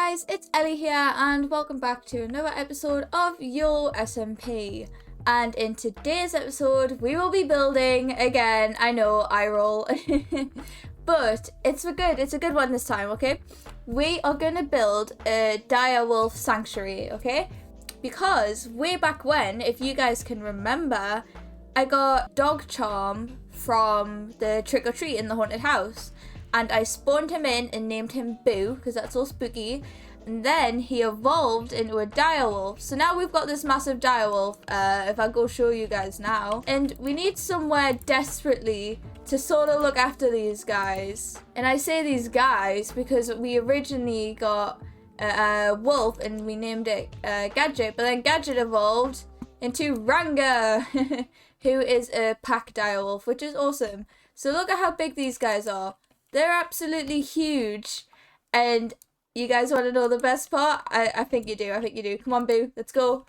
guys, it's Ellie here and welcome back to another episode of Yolo Smp. And in today's episode we will be building again. I know, I roll. But it's a good one this time, okay? We are gonna build a direwolf sanctuary, okay? Because way back when, if you guys can remember, I got dog charm from the trick or treat in the haunted house. And I spawned him in and named him Boo, because that's all spooky. And then he evolved into a direwolf. So now we've got this massive direwolf, if I go show you guys now. And we need somewhere desperately to sort of look after these guys. And I say these guys because we originally got a wolf and we named it Gadget. But then Gadget evolved into Ranga, who is a pack direwolf, which is awesome. So look at how big these guys are. They're absolutely huge. And you guys want to know the best part? I think you do. Come on, Boo. Let's go.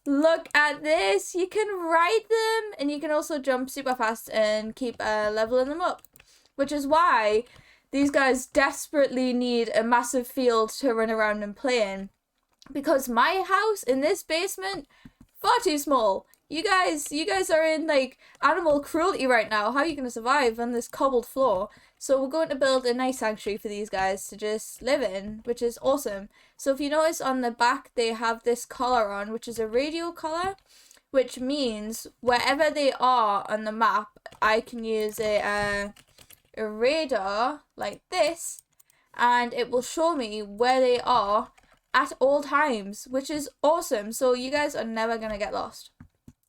Look at this. You can ride them. And you can also jump super fast and keep leveling them up. Which is why these guys desperately need a massive field to run around and play in. Because my house in this basement, far too small. You guys are in like animal cruelty right now. How are you going to survive on this cobbled floor? So we're going to build a nice sanctuary for these guys to just live in, which is awesome. So if you notice on the back, they have this collar on, which is a radio collar, which means wherever they are on the map, I can use a radar like this, and it will show me where they are at all times, which is awesome. So you guys are never going to get lost.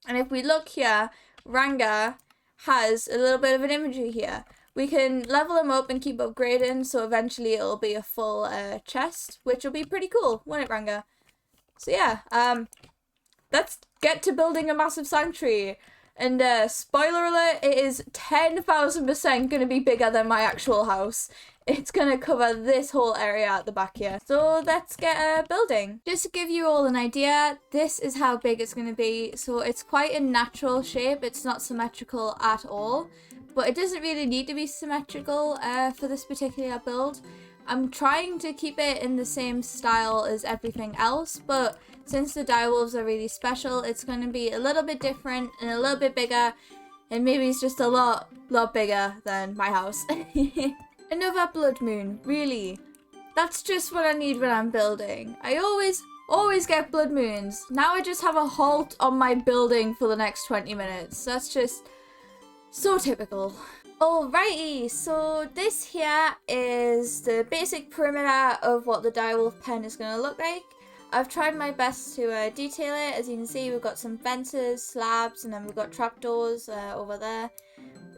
And if we look here, Ranga has a little bit of an imagery here. We can level him up and keep upgrading, so eventually it'll be a full chest, which will be pretty cool, won't it, Ranga? So yeah, let's get to building a massive sanctuary. And spoiler alert, it is 10,000% going to be bigger than my actual house. It's going to cover this whole area at the back here. So let's get building. Just to give you all an idea, this is how big it's going to be. So it's quite a natural shape. It's not symmetrical at all. But it doesn't really need to be symmetrical for this particular build. I'm trying to keep it in the same style as everything else, but since the direwolves are really special, it's going to be a little bit different and a little bit bigger, and maybe it's just a lot bigger than my house. Another blood moon, really? That's just what I need when I'm building. I always get blood moons. Now I just have a halt on my building for the next 20 minutes. That's just so typical. Alrighty, so this here is the basic perimeter of what the direwolf pen is going to look like. I've tried my best to detail it. As you can see, we've got some fences, slabs, and then we've got trapdoors over there.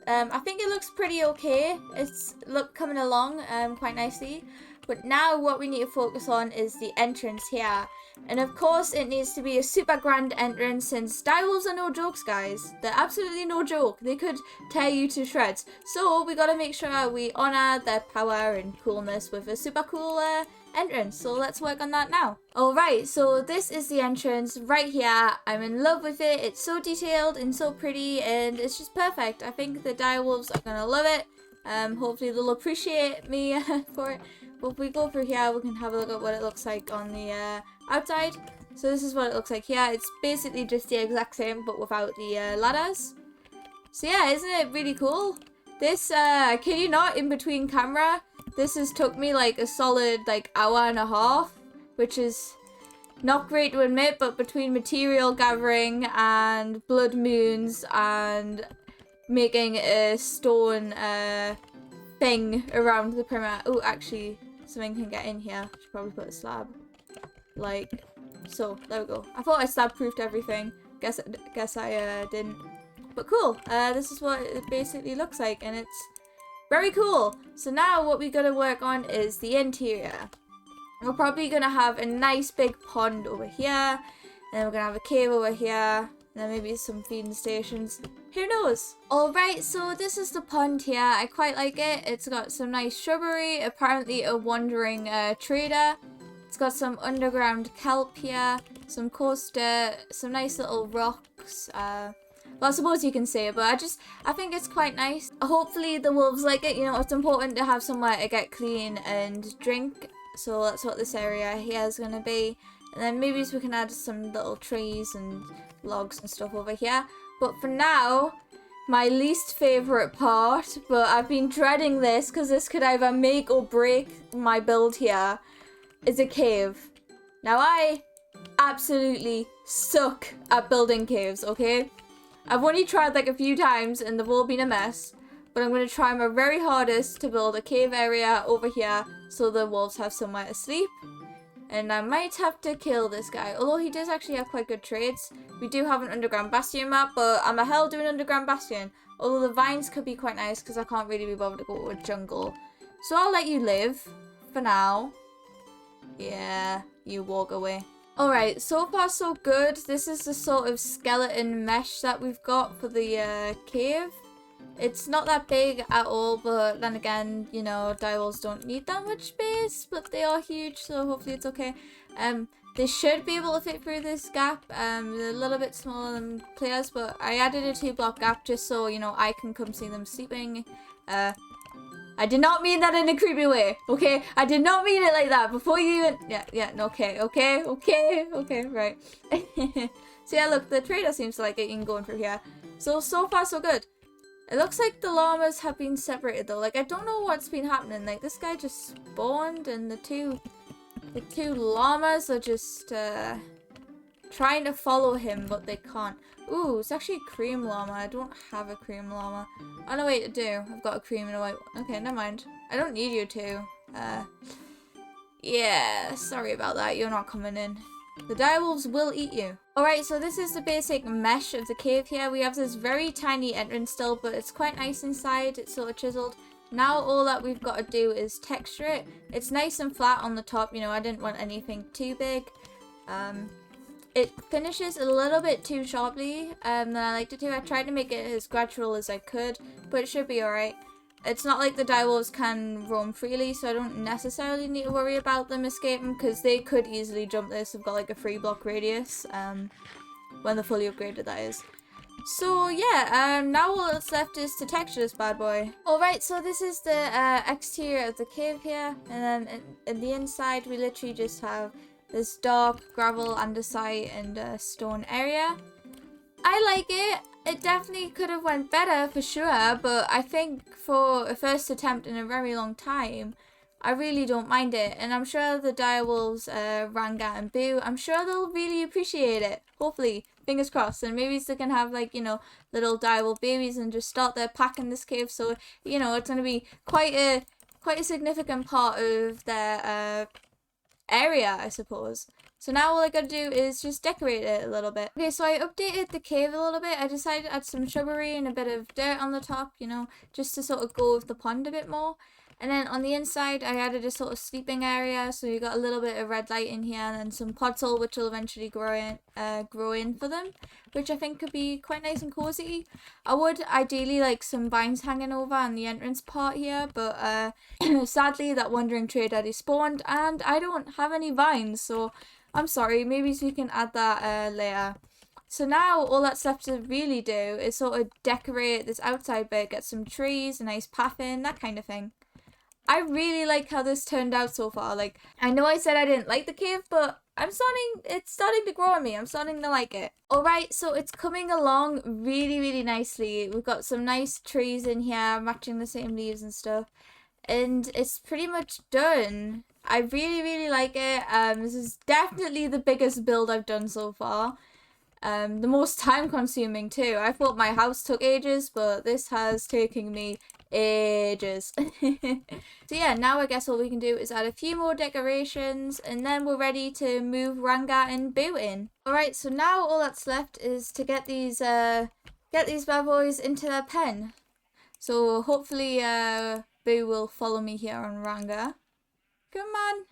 I think it looks pretty okay. It's coming along quite nicely. But now what we need to focus on is the entrance here. And of course it needs to be a super grand entrance, since direwolves are no jokes, guys. They're absolutely no joke. They could tear you to shreds. So we gotta make sure we honor their power and coolness with a super cool entrance. So let's work on that now. Alright, so this is the entrance right here. I'm in love with it. It's so detailed and so pretty, and it's just perfect. I think the direwolves are gonna love it. Hopefully they'll appreciate me for it. But if we go through here, we can have a look at what it looks like on the outside. So this is what it looks like here. It's basically just the exact same, but without the ladders. So yeah, isn't it really cool? This, kid you not, in between camera, this has took me like a solid hour and a half, which is not great to admit, but between material gathering and blood moons and making a stone thing around the perimeter. Oh, actually, something can get in here. I should probably put a slab. Like so. There we go. I thought I slab proofed everything. Guess I didn't. But cool. This is what it basically looks like, and it's very cool. So now what we gotta work on is the interior. We're probably gonna have a nice big pond over here, and then we're gonna have a cave over here, and then maybe some feeding stations. Who knows? Alright, so this is the pond here. I quite like it. It's got some nice shrubbery, apparently a wandering trader. It's got some underground kelp here, some coarse dirt, some nice little rocks. Well, I suppose you can say it, but I think it's quite nice. Hopefully the wolves like it. You know, it's important to have somewhere to get clean and drink So that's what this area here is going to be. And then maybe we can add some little trees and logs and stuff over here. But for now, my least favourite part, but I've been dreading this because this could either make or break my build here, is a cave. Now I absolutely suck at building caves, okay? I've only tried like a few times and they've all been a mess. But I'm going to try my very hardest to build a cave area over here so the wolves have somewhere to sleep. And I might have to kill this guy, although he does actually have quite good traits. We do have an underground bastion map, but I'm a hell doing underground bastion. Although the vines could be quite nice because I can't really be bothered to go to a jungle. So I'll let you live for now. Yeah, you walk away. Alright, so far so good. This is the sort of skeleton mesh that we've got for the cave. It's not that big at all, but then again, you know, direwolves don't need that much space, but they are huge, so hopefully it's okay. They should be able to fit through this gap. They're a little bit smaller than players, but I added a 2-block gap just so, you know, I can come see them sleeping. I did not mean that in a creepy way, okay? I did not mean it like that. Before you even... okay, right. So yeah, look, the trader seems to like it even going through here. So far so good. It looks like the llamas have been separated though. Like, I don't know what's been happening. Like, this guy just spawned and the two llamas are just trying to follow him, but they can't. Ooh, it's actually a cream llama. I don't have a cream llama. Oh no, wait, I do. I've got a cream and a white one. Okay, never mind. I don't need you to. Yeah, sorry about that. You're not coming in. The direwolves will eat you. Alright, so this is the basic mesh of the cave here. We have this very tiny entrance still, but it's quite nice inside. It's sort of chiseled. Now all that we've got to do is texture it. It's nice and flat on the top. You know, I didn't want anything too big. It finishes a little bit too sharply than I liked it to. I tried to make it as gradual as I could, but it should be alright. It's not like the direwolves can roam freely, so I don't necessarily need to worry about them escaping, because they could easily jump this. They've got like a 3-block radius, when they're fully upgraded, that is. So yeah, now all that's left is to texture this bad boy. Alright, so this is the exterior of the cave here, and then in the inside we literally just have this dark gravel, andesite, and stone area. I like it. It definitely could have went better for sure, but I think for a first attempt in a very long time, I really don't mind it. And I'm sure the direwolves, Ranga and Boo, I'm sure they'll really appreciate it. Hopefully, fingers crossed. And maybe they can have, like, you know, little direwolf babies and just start their pack in this cave. So, you know, it's going to be quite a significant part of their area, I suppose. So now all I gotta do is just decorate it a little bit. Okay, so I updated the cave a little bit. I decided to add some shrubbery and a bit of dirt on the top, you know, just to sort of go with the pond a bit more. And then on the inside, I added a sort of sleeping area. So you got a little bit of red light in here and then some podzol, which will eventually grow in for them, which I think could be quite nice and cozy. I would ideally like some vines hanging over on the entrance part here, but sadly that wandering trader despawned and I don't have any vines, so I'm sorry, maybe we can add that later. So now all that's left to really do is sort of decorate this outside bit, get some trees, a nice path in, that kind of thing. I really like how this turned out so far. Like, I know I said I didn't like the cave, but it's starting to grow on me. I'm starting to like it. Alright, so it's coming along really, really nicely. We've got some nice trees in here, matching the same leaves and stuff. And it's pretty much done. I really, really like it. This is definitely the biggest build I've done so far. The most time consuming too. I thought my house took ages, but this has taken me ages. So yeah, now I guess all we can do is add a few more decorations and then we're ready to move Ranga and Boo in. Alright, so now all that's left is to get these bad boys into their pen. So hopefully Boo will follow me here on Ranga. Come on.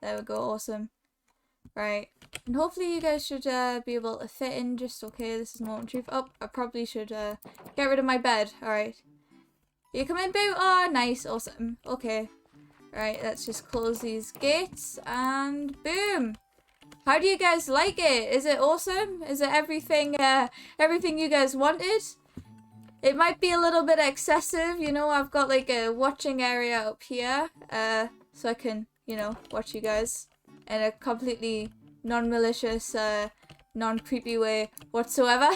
There we go, awesome. Right, and hopefully you guys should be able to fit in just okay. This is moment truth. Oh, I probably should get rid of my bed. Alright. You come in, Boo? Oh, nice, awesome. Okay. Right, let's just close these gates and boom. How do you guys like it? Is it awesome? Is it everything you guys wanted? It might be a little bit excessive, you know. I've got like a watching area up here, so I can, you know, watch you guys in a completely non-malicious, non-creepy way whatsoever.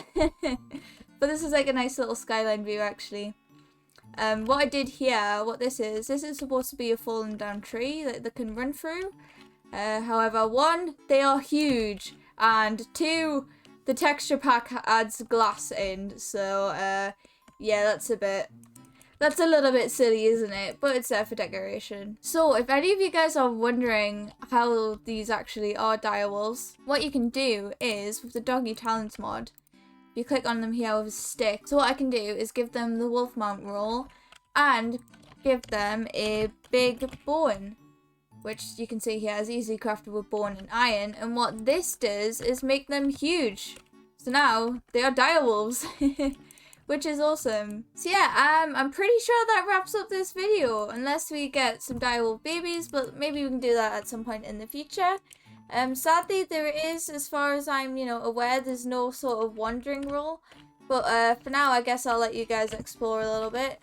But this is like a nice little skyline view actually. What I did here, what this is supposed to be a fallen down tree that they can run through. However, 1, they are huge, and 2, the texture pack adds glass in, so yeah, that's a little bit silly, isn't it? But it's there for decoration. So if any of you guys are wondering how these actually are direwolves, what you can do is, with the doggy talents mod, you click on them here with a stick. So what I can do is give them the wolf mount roll and give them a big bone, which you can see here is easily crafted with bone and iron. And what this does is make them huge. So now they are direwolves, which is awesome. So yeah, I'm pretty sure that wraps up this video, unless we get some direwolf babies, but maybe we can do that at some point in the future. Sadly, there is, as far as I'm, you know, aware, there's no sort of wandering rule. But for now, I guess I'll let you guys explore a little bit.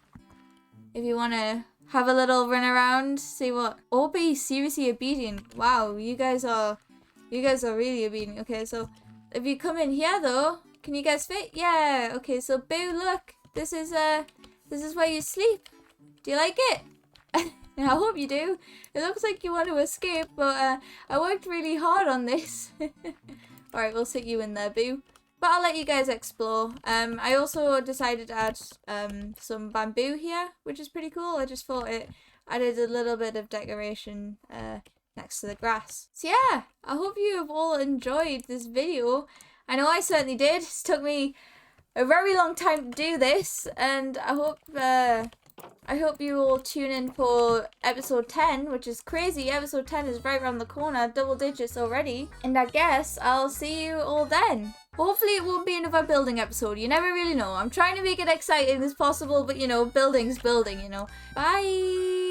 If you want to have a little run around, see what. Or be seriously obedient. Wow, you guys are really obedient. Okay, so if you come in here though, can you guys fit? Yeah. Okay, so Boo, look, this is where you sleep. Do you like it? I hope you do. It looks like you want to escape, but I worked really hard on this. Alright, we'll sit you in there, Boo. But I'll let you guys explore. I also decided to add some bamboo here, which is pretty cool. I just thought it added a little bit of decoration next to the grass. So yeah, I hope you have all enjoyed this video. I know I certainly did. It took me a very long time to do this, and I hope you all tune in for episode 10, which is crazy. Episode 10 is right around the corner, double digits already. And I guess I'll see you all then. Hopefully it won't be another building episode. You never really know. I'm trying to make it exciting as possible, but you know, building's building, you know. Bye!